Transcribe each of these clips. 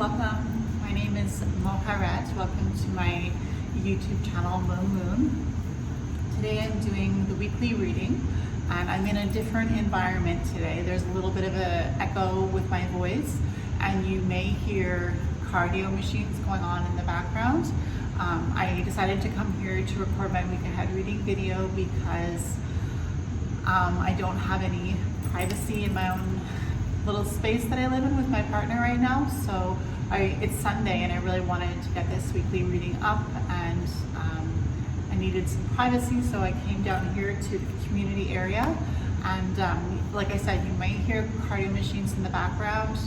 welcome. My name is Moharet. Welcome to my YouTube channel, Moon. Today I'm doing the weekly reading and I'm in a different environment today. There's a little bit of an echo with my voice and you may hear cardio machines going on in the background. I decided to come here to record my week ahead reading video because I don't have any privacy in my own little space that I live in with my partner right now. So it's Sunday and I really wanted to get this weekly reading up, and I needed some privacy, so I came down here to the community area. And like I said, you might hear cardio machines in the background,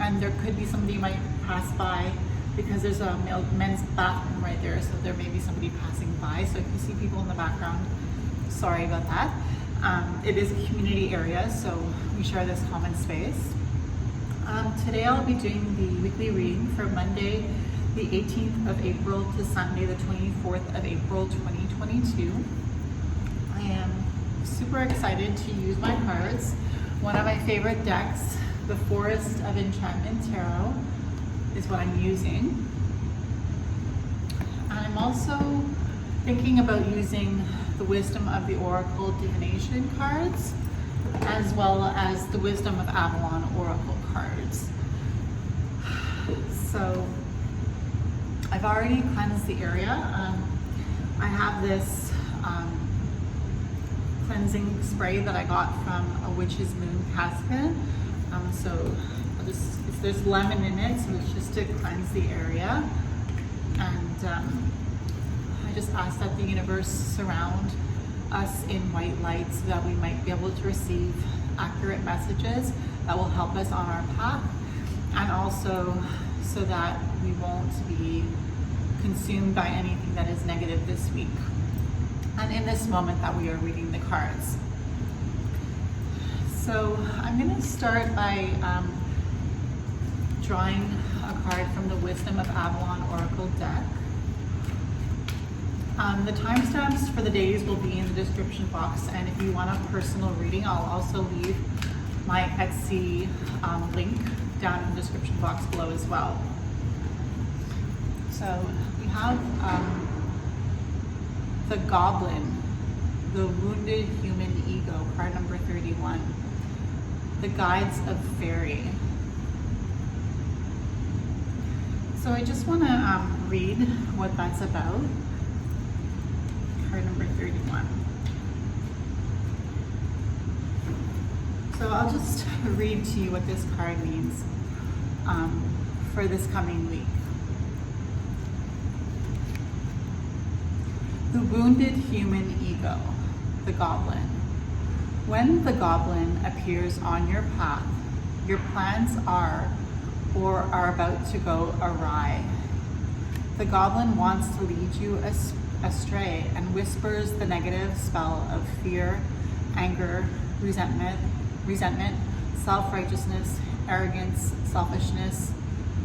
and there could be somebody might pass by because there's a men's bathroom right there, so there may be somebody passing by. So if you see people in the background, sorry about that. It is a community area, so we share this common space. Today I'll be doing the weekly reading for Monday, the 18th of April to Sunday, the 24th of April, 2022. I am super excited to use my cards. One of my favorite decks, the Forest of Enchantment Tarot, is what I'm using. And I'm also thinking about using the Wisdom of the Oracle Divination cards, as well as the Wisdom of Avalon Oracle cards. So I've already cleansed the area. I have this cleansing spray that I got from a Witch's Moon casket. So there's lemon in it, so it's just to cleanse the area. And I just ask that the universe surround us in white light so that we might be able to receive accurate messages that will help us on our path, and also so that we won't be consumed by anything that is negative this week and in this moment that we are reading the cards. So I'm going to start by drawing a card from the Wisdom of Avalon Oracle deck. The timestamps for the days will be in the description box, and if you want a personal reading, I'll also leave my Etsy link down in the description box below as well. So we have the Goblin, the Wounded Human Ego, card number 31, the Guides of Fairy. So I just want to read what that's about. Card number 31. So I'll just read to you what this card means for this coming week. The Wounded Human Ego, the Goblin. When the Goblin appears on your path, your plans are or are about to go awry. The Goblin wants to lead you astray and whispers the negative spell of fear, anger, resentment, self-righteousness, arrogance, selfishness,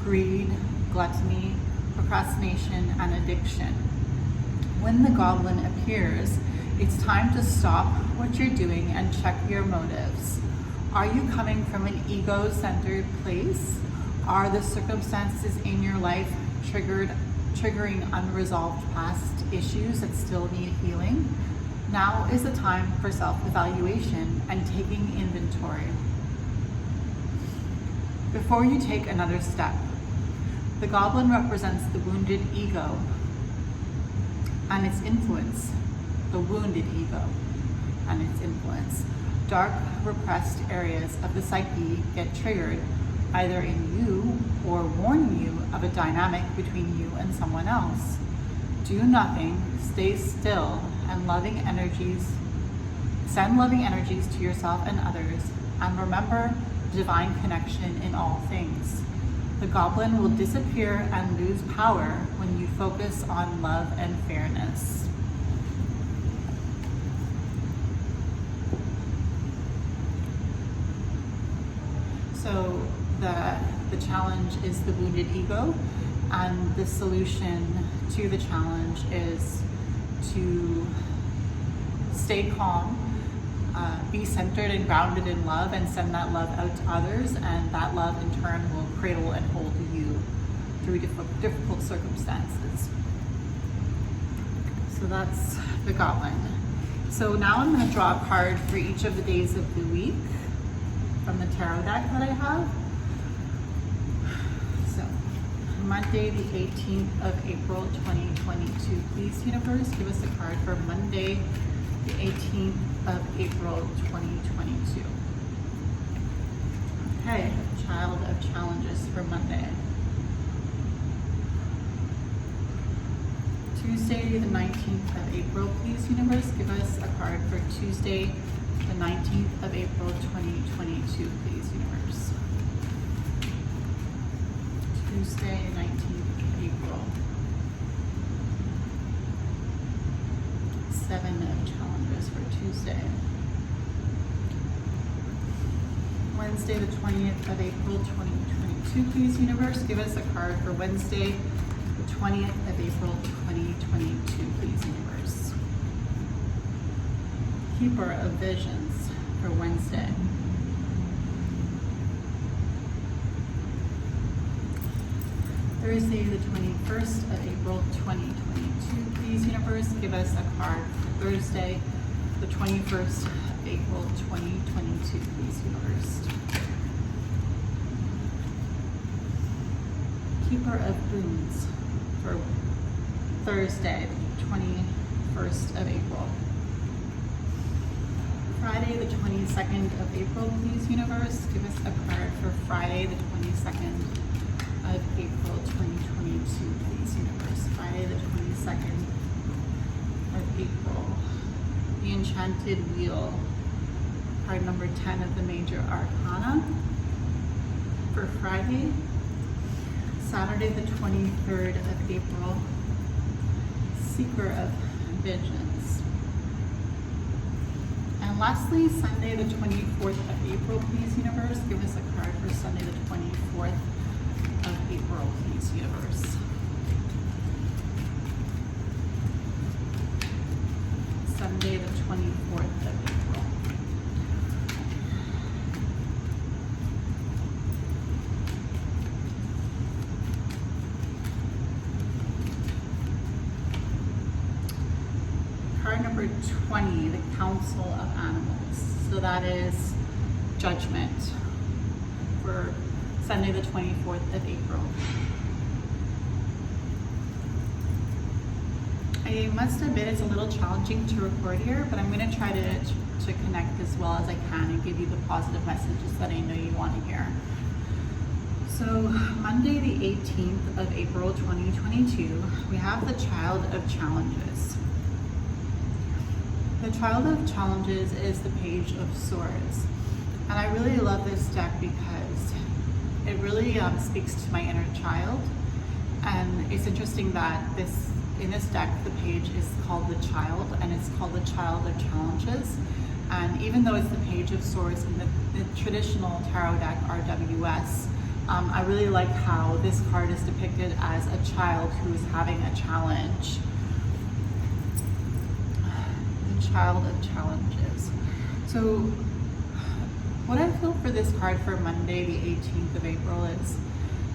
greed, gluttony, procrastination, and addiction. When the Goblin appears, it's time to stop what you're doing and check your motives. Are you coming from an ego-centered place? Are the circumstances in your life triggering unresolved past issues that still need healing? Now is the time for self-evaluation and taking inventory. Before you take another step, the Goblin represents the wounded ego and its influence, the wounded ego and its influence. Dark, repressed areas of the psyche get triggered either in you or warn you of a dynamic between you and someone else. Do nothing, stay still, and send loving energies to yourself and others, and remember divine connection in all things. The Goblin will disappear and lose power when you focus on love and fairness. So the challenge is the wounded ego, and the solution to the challenge is to stay calm, be centered and grounded in love and send that love out to others, and that love in turn will cradle and hold you through difficult circumstances. So that's the Goblin. So now I'm going to draw a card for each of the days of the week from the tarot deck that I have. So Monday the 18th of April 2022. Please, universe, give us a card for Monday the 18th of April 2022. Okay, child of challenges for Monday. Tuesday the 19th of April. Please, universe, give us a card for Tuesday the 19th of April 2022. Please, universe. Tuesday 19th of April. Seven of challenges for Tuesday. Wednesday the 20th of April 2022. Please, universe, give us a card for Wednesday the 20th of April 2022. Please, universe. Keeper of visions for Wednesday. Thursday the 21st of April 2022. Please, universe, give us a card for Thursday the 21st of April 2022. Please, universe. Keeper of boons for Thursday the 21st of April. Friday the 22nd of April. Please, universe, give us a card for Friday the 22nd of April 2022. Please, universe. Friday the 22nd of April. The Enchanted Wheel. Card number 10 of the Major Arcana for Friday. Saturday the 23rd of April. Seeker of Visions. And lastly, Sunday the 24th of April. Please, universe, give us a card for Sunday the 24th of April, please, universe. Sunday the 24th of April. Card number 20, the Council of Animals. So that is Judgment for Sunday the 24th of April. I must admit it's a little challenging to record here, but I'm going to try to connect as well as I can and give you the positive messages that I know you want to hear. So Monday the 18th of April 2022, we have the Child of Challenges. The Child of Challenges is the Page of Swords. And I really love this deck because it really speaks to my inner child. And it's interesting that in this deck, the page is called the Child, and it's called the Child of Challenges. And even though it's the Page of Swords in the traditional tarot deck, RWS, I really like how this card is depicted as a child who is having a challenge. The Child of Challenges. So what I feel for this card for Monday, the 18th of April is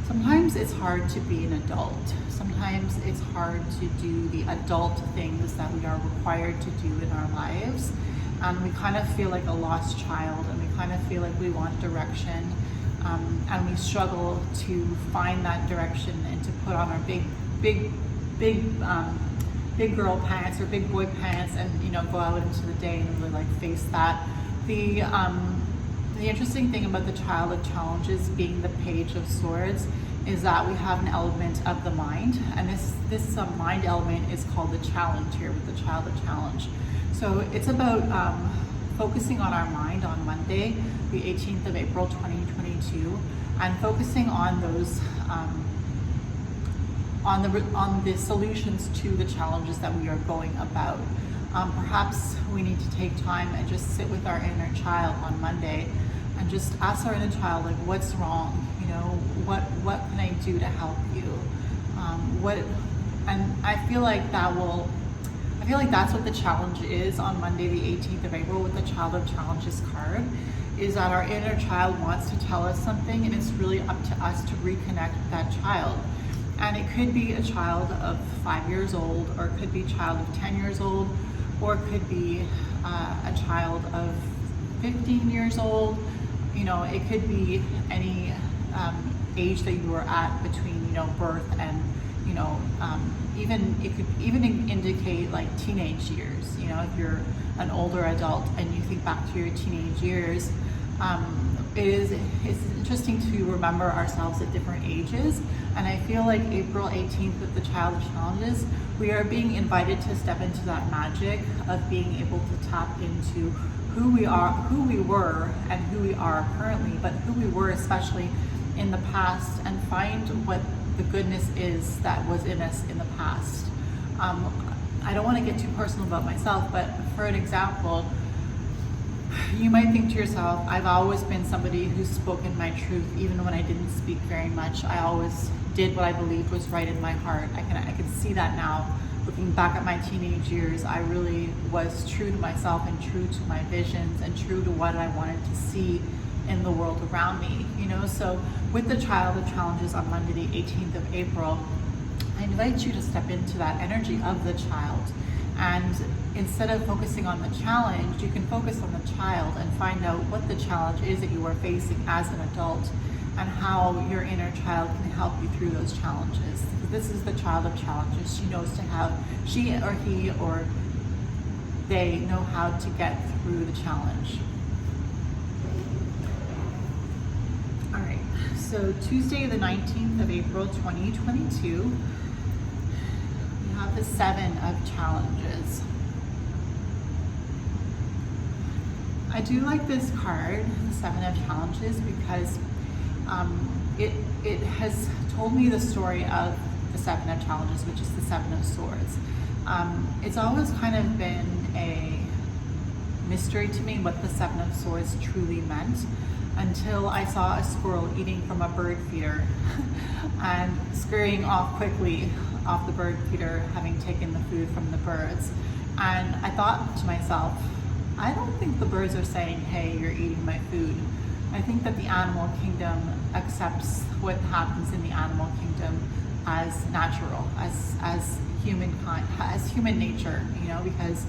sometimes it's hard to be an adult. Sometimes it's hard to do the adult things that we are required to do in our lives. And we kind of feel like a lost child, and we kind of feel like we want direction. And we struggle to find that direction and to put on our big girl pants or big boy pants and, you know, go out into the day and really like face that. The interesting thing about the Child of Challenges being the Page of Swords is that we have an element of the mind, and this mind element is called the challenge here with the Child of Challenge. So it's about focusing on our mind on Monday, the 18th of April 2022, and focusing on those on the solutions to the challenges that we are going about. Perhaps we need to take time and just sit with our inner child on Monday and just ask our inner child, like, what's wrong? You know, what can I do to help you? And I feel like feel like that's what the challenge is on Monday, the 18th of April, with the Child of Challenges card, is that our inner child wants to tell us something, and it's really up to us to reconnect with that child. And it could be a child of 5 years old, or it could be a child of 10 years old, or it could be a child of 15 years old. You know, it could be any age that you were at between, you know, birth and, you know, even it could even indicate like teenage years. You know, if you're an older adult and you think back to your teenage years, it's interesting to remember ourselves at different ages. And I feel like April 18th with the Child of Challenges, we are being invited to step into that magic of being able to tap into who we are, who we were, and who we are currently, but who we were especially in the past, and find what the goodness is that was in us in the past. I don't want to get too personal about myself, but for an example, you might think to yourself, I've always been somebody who's spoken my truth, even when I didn't speak very much. I always did what I believed was right in my heart. I can see that now. Looking back at my teenage years, I really was true to myself and true to my visions and true to what I wanted to see in the world around me. You know, so with the Child of Challenges on Monday, the 18th of April, I invite you to step into that energy of the child. And instead of focusing on the challenge, you can focus on the child and find out what the challenge is that you are facing as an adult, and how your inner child can help you through those challenges. This is the Child of Challenges. She knows she or he or they know how to get through the challenge. All right, so Tuesday the 19th of April 2022, we have the 7 of Challenges. I do like this card, the 7 of Challenges, because it has told me the story of the 7 of Challenges, which is the 7 of Swords. It's always kind of been a mystery to me what the 7 of Swords truly meant, until I saw a squirrel eating from a bird feeder and scurrying off quickly off the bird feeder, having taken the food from the birds. And I thought to myself, I don't think the birds are saying, hey, you're eating my food. I think that the animal kingdom accepts what happens in the animal kingdom as natural, as humankind, as human nature, you know, because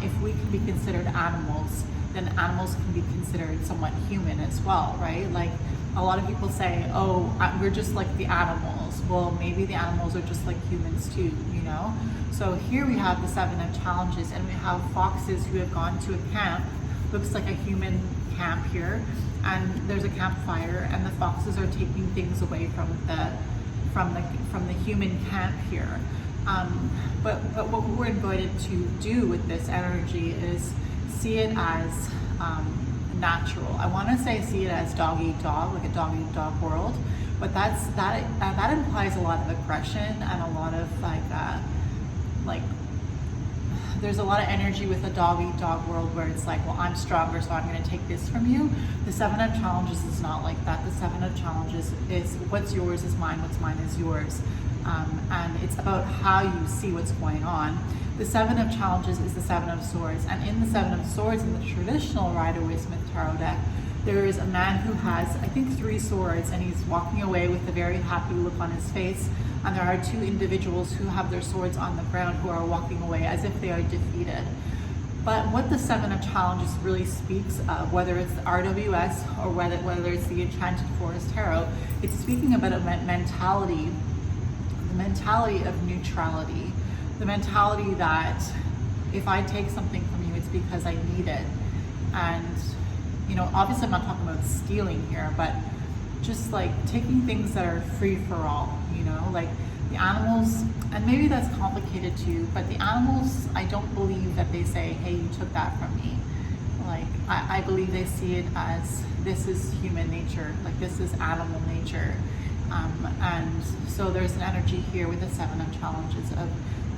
if we can be considered animals, then animals can be considered somewhat human as well, right? Like a lot of people say, oh, we're just like the animals. Well, maybe the animals are just like humans too, you know? So here we have the 7 of Challenges, and we have foxes who have gone to a camp, looks like a human camp here, and there's a campfire, and the foxes are taking things away from the human camp here. But what we're invited to do with this energy is see it as natural. I want to say see it as dog eat dog, like a dog eat dog world, but that implies a lot of aggression and a lot of like there's a lot of energy with the dog eat dog world where it's like, well, I'm stronger, so I'm going to take this from you. The 7 of Challenges is not like that. The 7 of Challenges is what's yours is mine, what's mine is yours. And it's about how you see what's going on. The 7 of Challenges is the 7 of Swords. And in the 7 of Swords, in the traditional Rider-Waite-Smith Tarot deck, there is a man who has, I think, 3 swords, and he's walking away with a very happy look on his face. And there are 2 individuals who have their swords on the ground who are walking away as if they are defeated. But what the 7 of Challenges really speaks of, whether it's the RWS or whether it's the Enchanted Forest Tarot, it's speaking about a mentality, the mentality of neutrality, the mentality that if I take something from you, it's because I need it. And, you know, obviously I'm not talking about stealing here, but just like taking things that are free for all, you know, like the animals, and maybe that's complicated too, but the animals, I don't believe that they say, hey, you took that from me. Like, I believe they see it as, this is human nature, like this is animal nature. And so there's an energy here with the 7 of Challenges of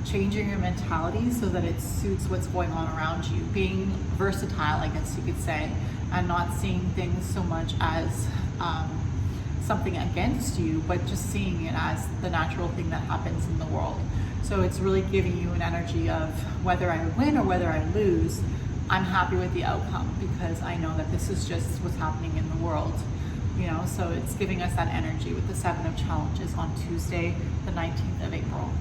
changing your mentality so that it suits what's going on around you, being versatile, I guess you could say, and not seeing things so much as something against you, but just seeing it as the natural thing that happens in the world. So it's really giving you an energy of whether I win or whether I lose, I'm happy with the outcome because I know that this is just what's happening in the world. So it's giving us that energy with the 7 of Challenges on Tuesday, the 19th of April.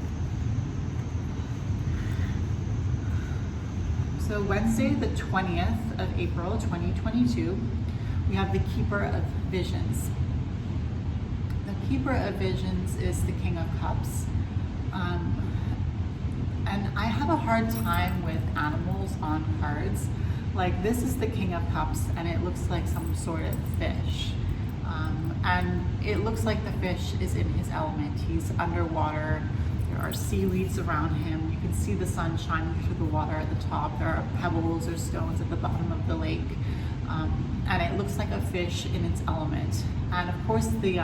So Wednesday, the 20th of April, 2022, we have the Keeper of Visions. The Keeper of Visions is the King of Cups. And I have a hard time with animals on cards. Like, this is the King of Cups, and it looks like some sort of fish. And it looks like the fish is in his element. He's underwater. There are seaweeds around him. You can see the sun shining through the water at the top. There are pebbles or stones at the bottom of the lake. And it looks like a fish in its element. And of course, the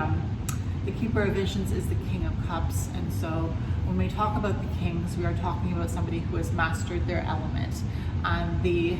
Keeper of Visions is the King of Cups. And so when we talk about the kings, we are talking about somebody who has mastered their element. And the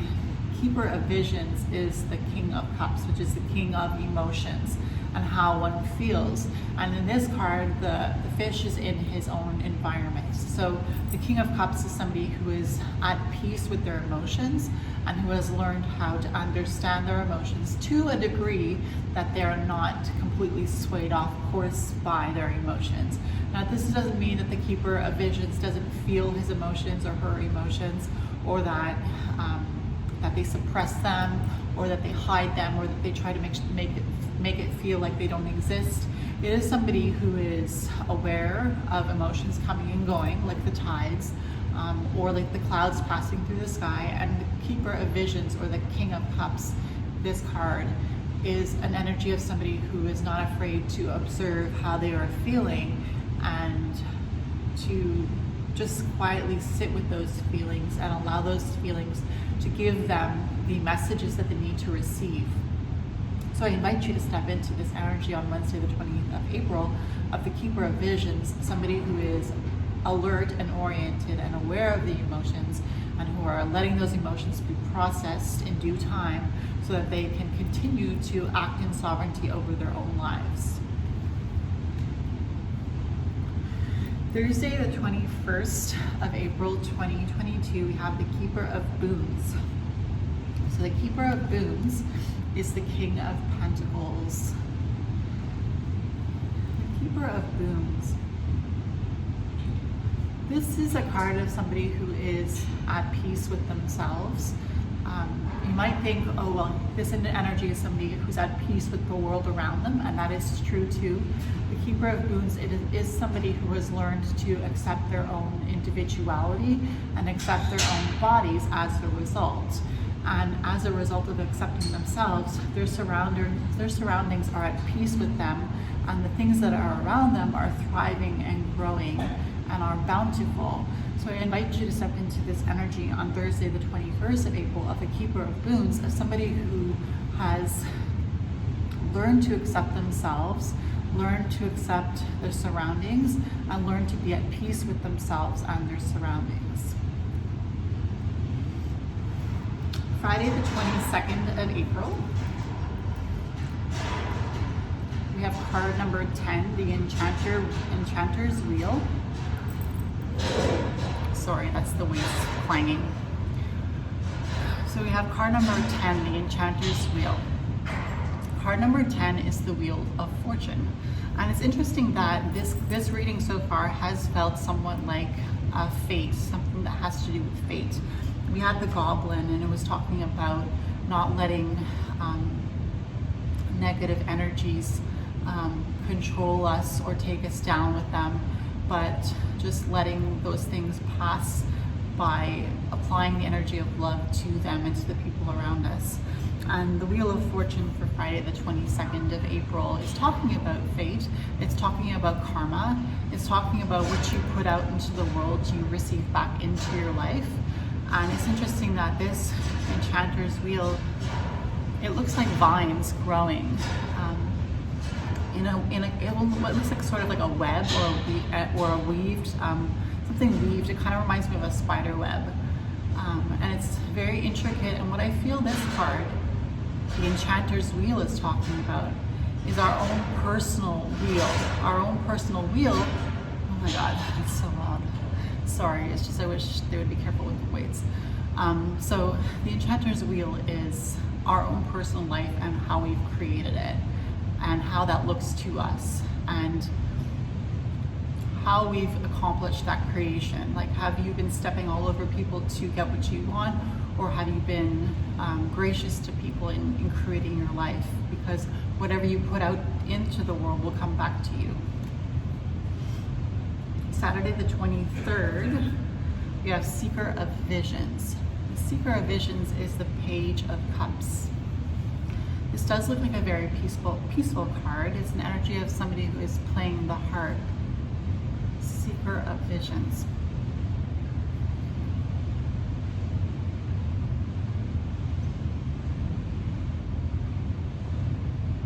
Keeper of Visions is the King of Cups, which is the king of emotions and how one feels. And in this card, the fish is in his own environment. So the King of Cups is somebody who is at peace with their emotions and who has learned how to understand their emotions to a degree that they are not completely swayed off course by their emotions. Now, this doesn't mean that the Keeper of Visions doesn't feel his emotions or her emotions, or that they suppress them, or that they hide them, or that they try to make it feel like they don't exist. It is somebody who is aware of emotions coming and going, like the tides, or like the clouds passing through the sky. And the Keeper of Visions, or the King of Cups, this card, is an energy of somebody who is not afraid to observe how they are feeling and to just quietly sit with those feelings and allow those feelings to give them the messages that they need to receive. So I invite you to step into this energy on Wednesday, the 20th of April, of the Keeper of Visions, somebody who is alert and oriented and aware of the emotions, and who are letting those emotions be processed in due time so that they can continue to act in sovereignty over their own lives. Thursday, the 21st of April, 2022, we have the Keeper of Boons. So the Keeper of Boons is the King of Pentacles. The Keeper of Boons. This is a card of somebody who is at peace with themselves. You might think, oh, well, this energy is somebody who's at peace with the world around them, and that is true too. The Keeper of Boons, it is somebody who has learned to accept their own individuality and accept their own bodies as a result. And as a result of accepting themselves, their surroundings are at peace with them, and the things that are around them are thriving and growing and are bountiful. So I invite you to step into this energy on Thursday, the 21st of April, of the Keeper of Boons, of somebody who has learned to accept themselves, learned to accept their surroundings, and learned to be at peace with themselves and their surroundings. Friday, the 22nd of April, we have card number 10, the Enchanter's Wheel. Sorry, that's the waves clanging. So we have card number 10, the Enchanter's Wheel. Card number 10 is the Wheel of Fortune. And it's interesting that this reading so far has felt somewhat like fate, something that has to do with fate. We had the Goblin, and it was talking about not letting negative energies control us or take us down with them, but just letting those things pass by applying the energy of love to them and to the people around us. And the Wheel of Fortune for Friday, the 22nd of April, is talking about fate. It's talking about karma. It's talking about what you put out into the world, you receive back into your life. And it's interesting that this Enchanter's Wheel, it looks like vines growing. It looks like sort of like a web or a weaved, something weaved. It kind of reminds me of a spider web. And it's very intricate. And what I feel this card, the Enchanter's Wheel, is talking about is our own personal wheel. Our own personal wheel. Oh my God, it's so loud. Sorry, it's just I wish they would be careful with the weights. So the Enchanter's Wheel is our own personal life and how we've created it and how that looks to us and how we've accomplished that creation. Like, have you been stepping all over people to get what you want, or have you been gracious to people in creating your life? Because whatever you put out into the world will come back to you. Saturday the 23rd, we have Seeker of Visions. The Seeker of Visions is the Page of Cups. This does look like a very peaceful card. It's an energy of somebody who is playing the harp. Seeker of Visions.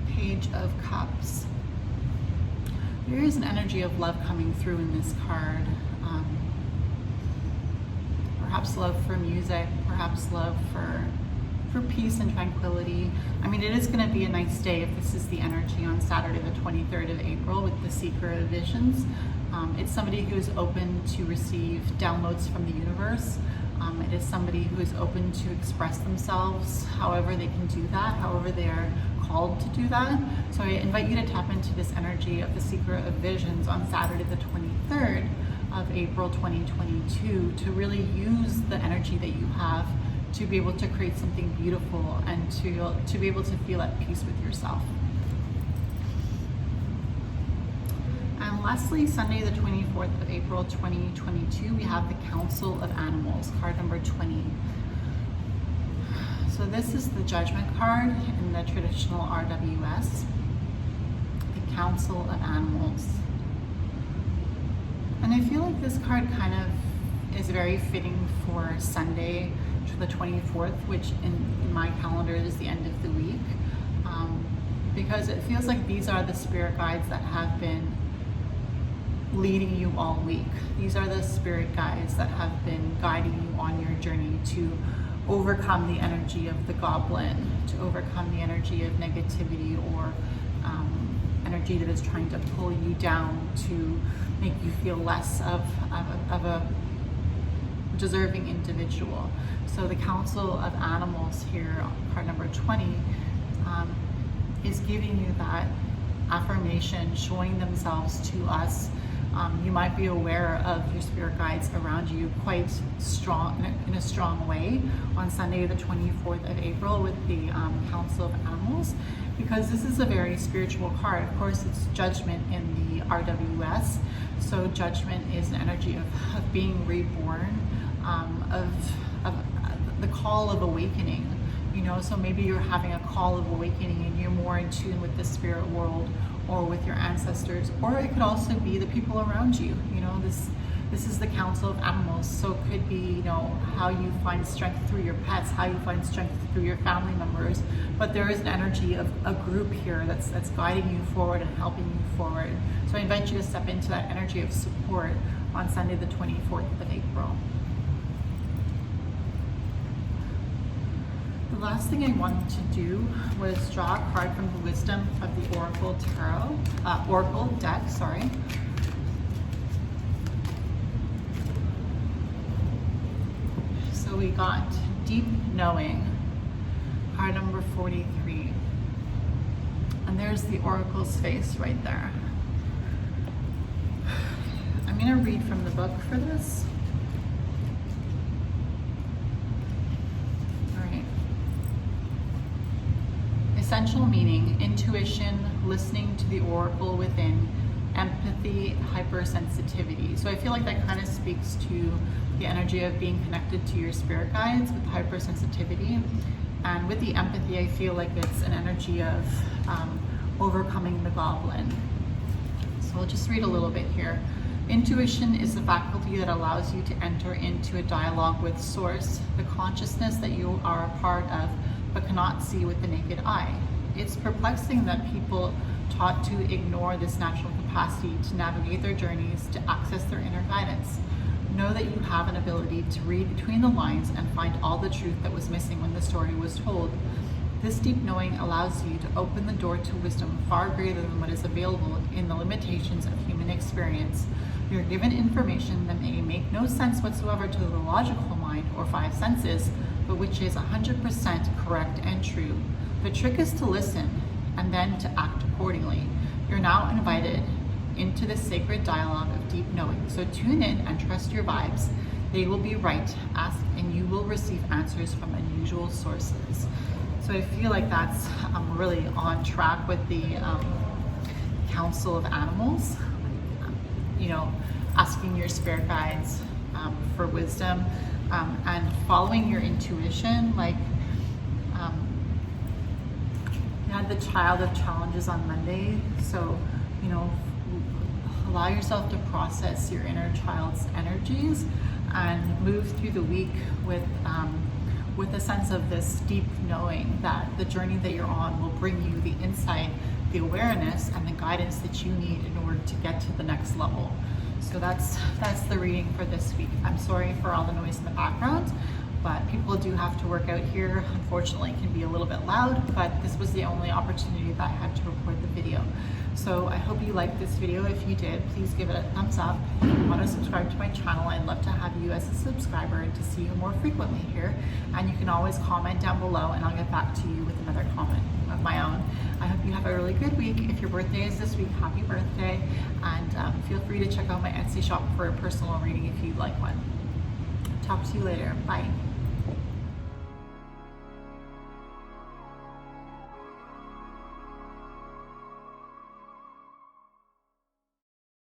Page of Cups. There is an energy of love coming through in this card. Perhaps love for music, perhaps love for peace and tranquility. I mean, it is going to be a nice day if this is the energy on Saturday the 23rd of April with the Seeker of Visions. It's somebody who is open to receive downloads from the universe. It is somebody who is open to express themselves however they can do that, however they are called to do that. So I invite you to tap into this energy of the Seeker of Visions on Saturday the 23rd of April 2022 to really use the energy that you have to be able to create something beautiful and to be able to feel at peace with yourself. And lastly, Sunday the 24th of April 2022, we have the Council of Animals, card number 20. So this is the Judgment card in the traditional RWS, the Council of Animals. And I feel like this card kind of is very fitting for Sunday, the 24th, which in my calendar is the end of the week, because it feels like these are the spirit guides that have been leading you all week. These are the spirit guides that have been guiding you on your journey to overcome the energy of the goblin, to overcome the energy of negativity or energy that is trying to pull you down to make you feel less of a deserving individual. So the Council of Animals here, card number 20, is giving you that affirmation, showing themselves to us. You might be aware of your spirit guides around you quite strong, in a strong way on Sunday the 24th of April with the Council of Animals, because this is a very spiritual card. Of course, it's Judgment in the RWS, so Judgment is an energy of being reborn, of the call of awakening. You know, so maybe you're having a call of awakening and you're more in tune with the spirit world or with your ancestors, or it could also be the people around you. You know, this is the Council of Animals, so it could be, you know, how you find strength through your pets, how you find strength through your family members, but there is an energy of a group here that's guiding you forward and helping you forward. So I invite you to step into that energy of support on Sunday the 24th of April. The last thing I wanted to do was draw a card from the Wisdom of the Oracle Tarot, Oracle deck, sorry. So we got Deep Knowing, card number 43. And there's the Oracle's face right there. I'm gonna read from the book for this. Essential meaning: intuition, listening to the oracle within, empathy, hypersensitivity. So I feel like that kind of speaks to the energy of being connected to your spirit guides with hypersensitivity. And with the empathy, I feel like it's an energy of overcoming the goblin. So I'll just read a little bit here. Intuition is the faculty that allows you to enter into a dialogue with Source, the consciousness that you are a part of but cannot see with the naked eye. It's perplexing that people taught to ignore this natural capacity to navigate their journeys, to access their inner guidance. Know that you have an ability to read between the lines and find all the truth that was missing when the story was told. This deep knowing allows you to open the door to wisdom far greater than what is available in the limitations of human experience. You're given information that may make no sense whatsoever to the logical mind or five senses, but which is 100% correct and true. The trick is to listen and then to act accordingly. You're now invited into the sacred dialogue of deep knowing. So tune in and trust your vibes. They will be right. Ask and you will receive answers from unusual sources. So I feel like that's really on track with the Council of Animals. You know, asking your spirit guides for wisdom and following your intuition. Like, you had the Child of Challenges on Monday, so you know, allow yourself to process your inner child's energies and move through the week with a sense of this deep knowing that the journey that you're on will bring you the insight, the awareness, and the guidance that you need in order to get to the next level. So that's the reading for this week. I'm sorry for all the noise in the background, but people do have to work out here. Unfortunately, it can be a little bit loud, but this was the only opportunity that I had to record the video. So I hope you liked this video. If you did, please give it a thumbs up. If you want to subscribe to my channel, I'd love to have you as a subscriber and to see you more frequently here. And you can always comment down below and I'll get back to you with another comment of my own. I hope you have a really good week. If your birthday is this week, happy birthday. And feel free to check out my Etsy shop for a personal reading if you'd like one. Talk to you later. Bye.